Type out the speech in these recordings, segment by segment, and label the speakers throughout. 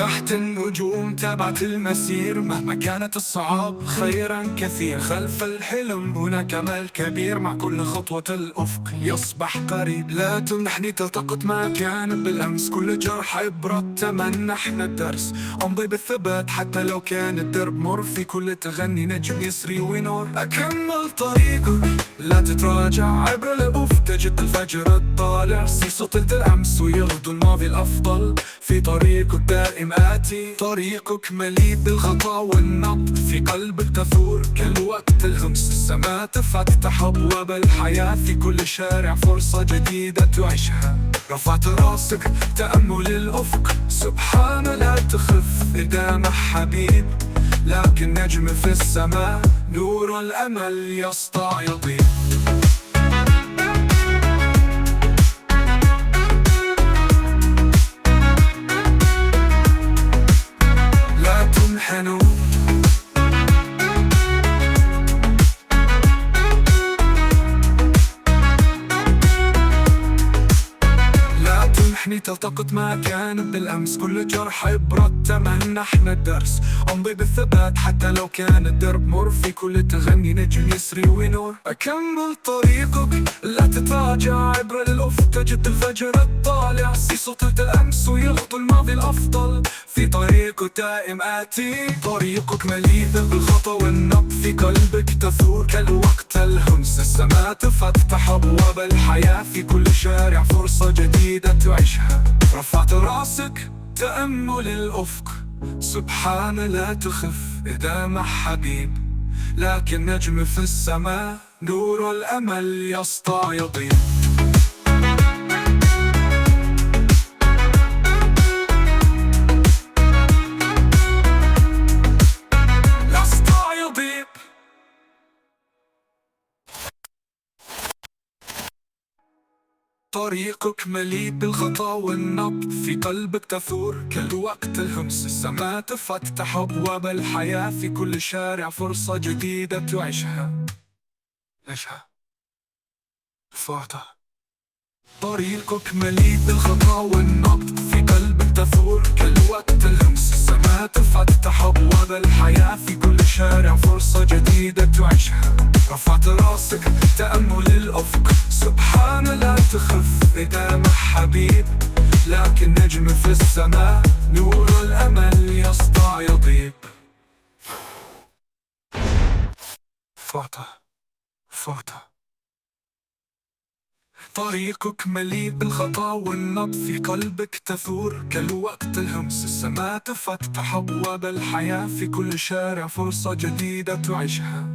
Speaker 1: تحت النجوم تابعت المسير مهما كانت الصعاب خيرا كثير. خلف الحلم هناك أمل كبير، مع كل خطوة الأفق يصبح قريب. لا تمنحني تلتقط ما كان بالأمس، كل جرح عبرة تمنحنا الدرس. أمضي بالثبات حتى لو كان الدرب مر، في كل تغني نجم يسري ونور. أكمل طريقك لا تتراجع، عبر الأفق تجد الفجر الطالع. صوت الأمس ويغدو الماضي الأفضل، في طريقك دائم آتي. طريقك مليء بالخطا والنبض، في قلبك تثور كالوقت الهمس. السماء تفتح أبواب الحياة، في كل شارع فرصة جديدة تعيشها. رفعت راسك تأمل الأفق، سبحان لا تخف إذا ما حبيب. لكن نجم في السماء نور الأمل يسطع يضيء. لا تنحنوا تلتقط ما كان بالأمس، كل جرح عبرة تمنحنا الدرس. أمضي بالثبات حتى لو كان الدرب مر، في كل تغني نجم يسري ونور. أكمل طريقك لا تتراجع، عبر الأفق تجد الفجر الطالع. صوت الأمس ويغطي الماضي الأفضل، في طريقك دائم آتي. طريقك مليء بالخطا والنبض، في قلبك تثور كالوقت الهمس. السماء تفتح أبواب الحياة، في كل شارع فرصة جديدة تعيشها. رفعت راسك تأمل الأفق، سبحان لا تخف إذا ما حبيب. لكن نجم في السماء نور الأمل يسطع يضيء. طريقك مليء بالخطا والنبض، في قلبك تثور كالوقت الهمس. السماء تفتح أبواب الحياة، في كل شارع فرصة جديدة تعيشها. فاتح طريقك مليء بالخطا والنبض، في قلبك تثور كالوقت الهمس. السماء تفتح أبواب الحياة، في كل شارع فرصة جديدة تعيشها. رفعت راسك تأمل الأفق، سبحان لا تخف إذا ما حبيب. لكن نجم في السماء نور الأمل يسطع يضيء. فاتح طريقك مليء بالخطا والنبض، في قلبك تثور كالوقت الهمس. السماء تفتح أبواب الحياة، في كل شارع فرصة جديدة تعيشها.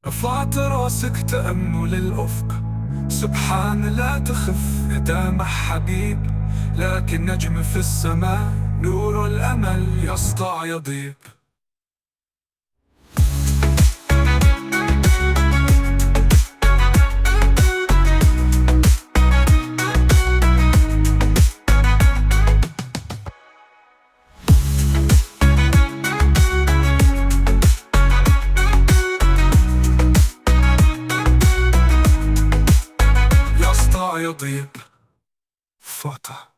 Speaker 1: رفعت راسك تأمل الأفق، سبحان لا تخف إذا ما حبيب. لكن نجم في السماء نور الأمل يسطع يضيء. يضيء. فاتح